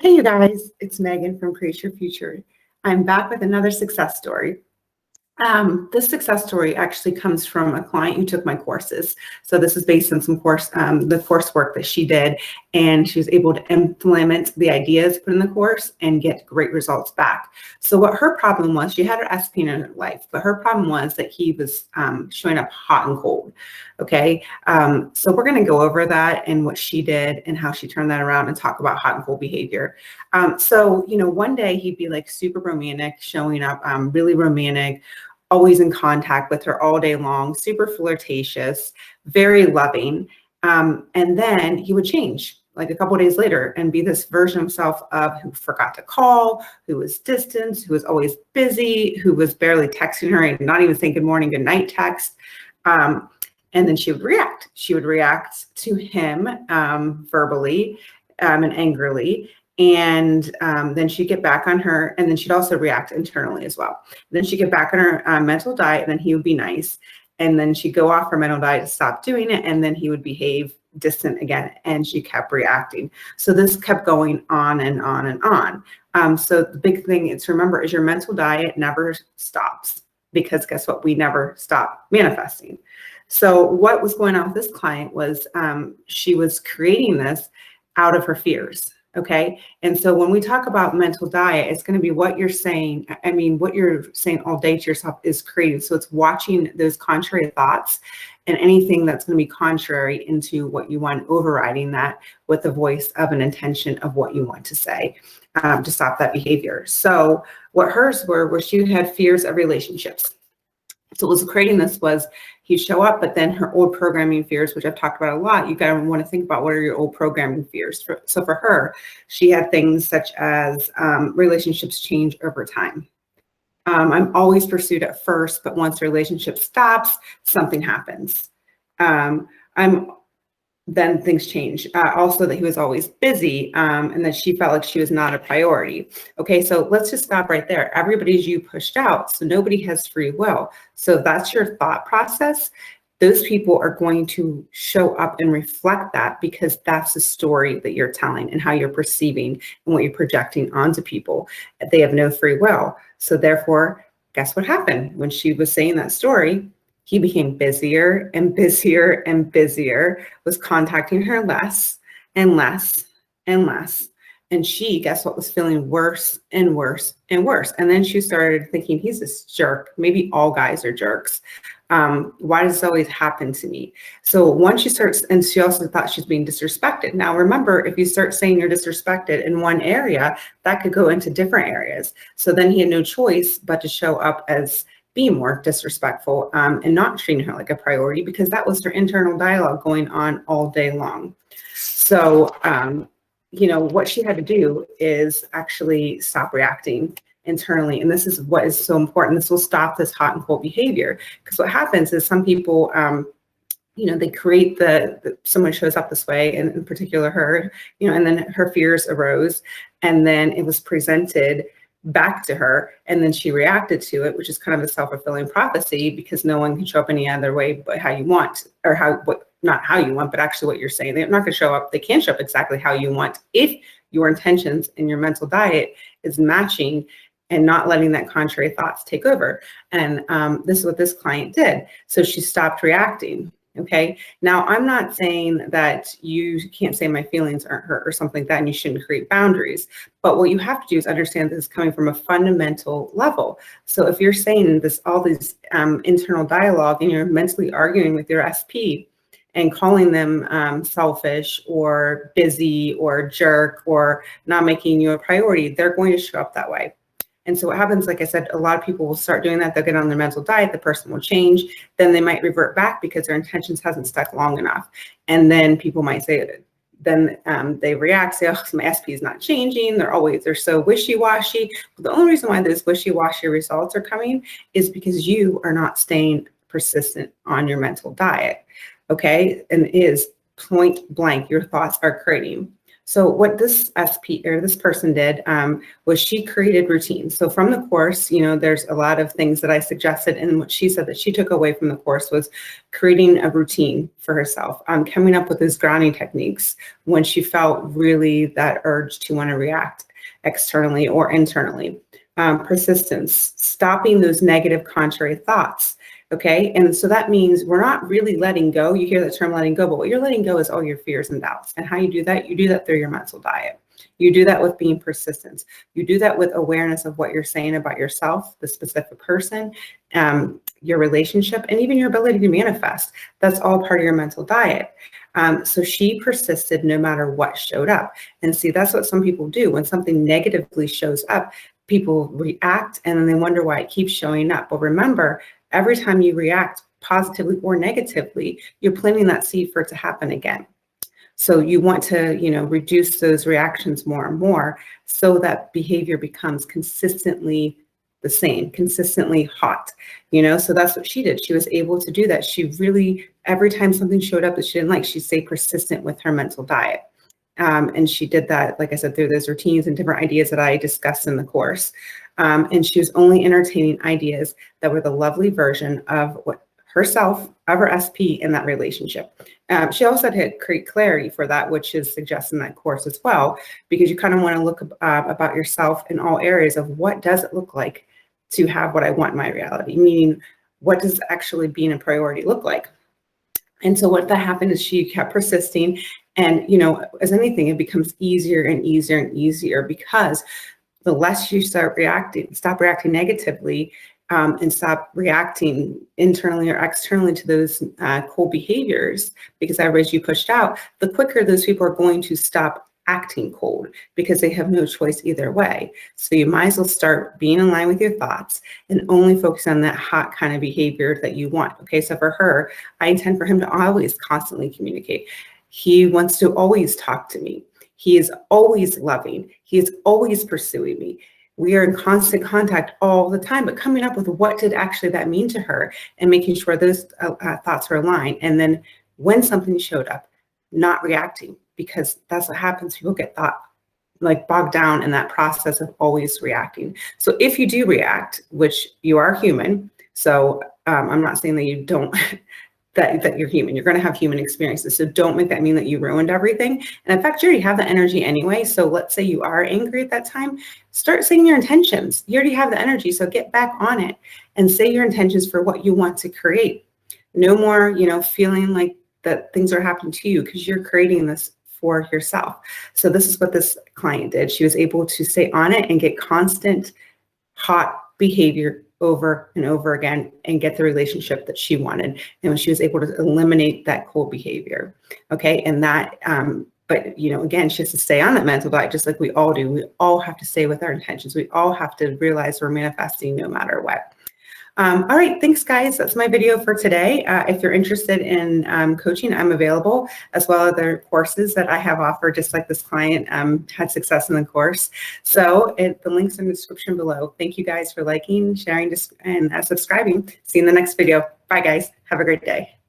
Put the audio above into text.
Hey, you guys, it's Megan from Create Your Future. I'm back with another success story. This success story actually comes from a client who took my courses. So this is based on the coursework that she did, and she was able to implement the ideas put in the course and get great results back. So what her problem was, she had her SP in her life, but her problem was that he was showing up hot and cold. Okay, so we're going to go over that and what she did and how she turned that around and talk about hot and cold behavior. So one day he'd be like super romantic, showing up really romantic, always in contact with her all day long, super flirtatious, very loving. And then he would change like a couple of days later and be this version of himself of who forgot to call, who was distant, who was always busy, who was barely texting her and not even saying good morning, good night text. And then she would react. She would react to him verbally and angrily. And then she'd get back on her, and then she'd also react internally as well. Then she'd get back on her mental diet, and then he would be nice. And then she'd go off her mental diet to stop doing it, and then he would behave distant again, and she kept reacting. So this kept going on and on and on. So the big thing to remember is your mental diet never stops, because guess what? We never stop manifesting. So what was going on with this client was she was creating this out of her fears. Okay. And so when we talk about mental diet, it's going to be what you're saying. I mean, what you're saying all day to yourself is creating. So it's watching those contrary thoughts and anything that's going to be contrary into what you want, overriding that with the voice of an intention of what you want to say to stop that behavior. So what hers were she had fears of relationships. So what was creating this was he'd show up, but then her old programming fears, which I've talked about a lot, you got to want to think about what are your old programming fears. So for her, she had things such as relationships change over time. I'm always pursued at first, but once the relationship stops, something happens. Then things change. Also that he was always busy and that she felt like she was not a priority. Okay, so let's just stop right there. Everybody's you pushed out, so nobody has free will. So if that's your thought process, those people are going to show up and reflect that, because that's the story that you're telling and how you're perceiving and what you're projecting onto people. They have no free will. So therefore, guess what happened? When she was saying that story, he became busier and busier and busier, was contacting her less and less and less. And she, guess what, was feeling worse and worse and worse. And then she started thinking, he's this jerk. Maybe all guys are jerks. Why does this always happen to me? So once she starts, and she also thought she's being disrespected. Now, remember, if you start saying you're disrespected in one area, that could go into different areas. So then he had no choice but to show up as be more disrespectful and not treating her like a priority, because that was her internal dialogue going on all day long. So, what she had to do is actually stop reacting internally. And this is what is so important. This will stop this hot and cold behavior, because what happens is some people, they create someone shows up this way, and in particular her, and then her fears arose, and then it was presented back to her, and then she reacted to it, which is kind of a self-fulfilling prophecy, because no one can show up any other way but how you want, or not how you want, but actually what you're saying. They're not going to show up. They can show up exactly how you want if your intentions and your mental diet is matching and not letting that contrary thoughts take over. And this is what this client did. So she stopped reacting. Okay. Now, I'm not saying that you can't say my feelings aren't hurt or something like that, and you shouldn't create boundaries. But what you have to do is understand this is coming from a fundamental level. So if you're saying all these internal dialogue, and you're mentally arguing with your SP and calling them selfish or busy or jerk or not making you a priority, they're going to show up that way. And so what happens, like I said, a lot of people will start doing that. They'll get on their mental diet. The person will change. Then they might revert back because their intentions hasn't stuck long enough. And then people might say, then they react, say, oh, my SP is not changing. They're so wishy-washy. But the only reason why those wishy-washy results are coming is because you are not staying persistent on your mental diet. Okay. And it is point blank, your thoughts are creating. So what this this person did was she created routines. So from the course, there's a lot of things that I suggested, and what she said that she took away from the course was creating a routine for herself, coming up with those grounding techniques when she felt really that urge to want to react externally or internally. Persistence, stopping those negative contrary thoughts. Okay, and so that means we're not really letting go. You hear the term letting go, but what you're letting go is all your fears and doubts. And how you do that through your mental diet. You do that with being persistent. You do that with awareness of what you're saying about yourself, the specific person, your relationship, and even your ability to manifest. That's all part of your mental diet. So she persisted no matter what showed up. And see, that's what some people do. When something negatively shows up, people react and then they wonder why it keeps showing up. But remember, every time you react positively or negatively, you're planting that seed for it to happen again. So you want to, reduce those reactions more and more so that behavior becomes consistently the same, consistently hot, so that's what she did. She was able to do that. She really, every time something showed up that she didn't like, she'd stay persistent with her mental diet. And she did that, like I said, through those routines and different ideas that I discussed in the course. And she was only entertaining ideas that were the lovely version of what herself, of her SP in that relationship. She also had to create clarity for that, which is suggested in that course as well, because you kind of want to look about yourself in all areas of what does it look like to have what I want in my reality, meaning what does actually being a priority look like? And so what that happened is she kept persisting. And, as anything, it becomes easier and easier and easier because the less you stop reacting negatively, and stop reacting internally or externally to those cold behaviors, because as you pushed out, the quicker those people are going to stop acting cold because they have no choice either way. So you might as well start being in line with your thoughts and only focus on that hot kind of behavior that you want. Okay, so for her, I intend for him to always constantly communicate. He wants to always talk to me. He is always loving. He is always pursuing me. We are in constant contact all the time, but coming up with what did actually that mean to her and making sure those thoughts were aligned. And then when something showed up, not reacting, because that's what happens. People get bogged down in that process of always reacting. So if you do react, which you are human, so I'm not saying that you don't, that you're human. You're going to have human experiences. So don't make that mean that you ruined everything. And in fact, you already have the energy anyway. So let's say you are angry at that time, start saying your intentions. You already have the energy. So get back on it and say your intentions for what you want to create. No more, feeling like that things are happening to you, because you're creating this for yourself. So this is what this client did. She was able to stay on it and get constant hot behavior over and over again and get the relationship that she wanted. And when she was able to eliminate that cold behavior. Okay. And that, but again, she has to stay on that mental diet, just like we all do. We all have to stay with our intentions. We all have to realize we're manifesting no matter what. All right, thanks guys. That's my video for today. If you're interested in coaching, I'm available, as well as other courses that I have offered, just like this client had success in the course. So the link's in the description below. Thank you guys for liking, sharing, and subscribing. See you in the next video. Bye guys. Have a great day.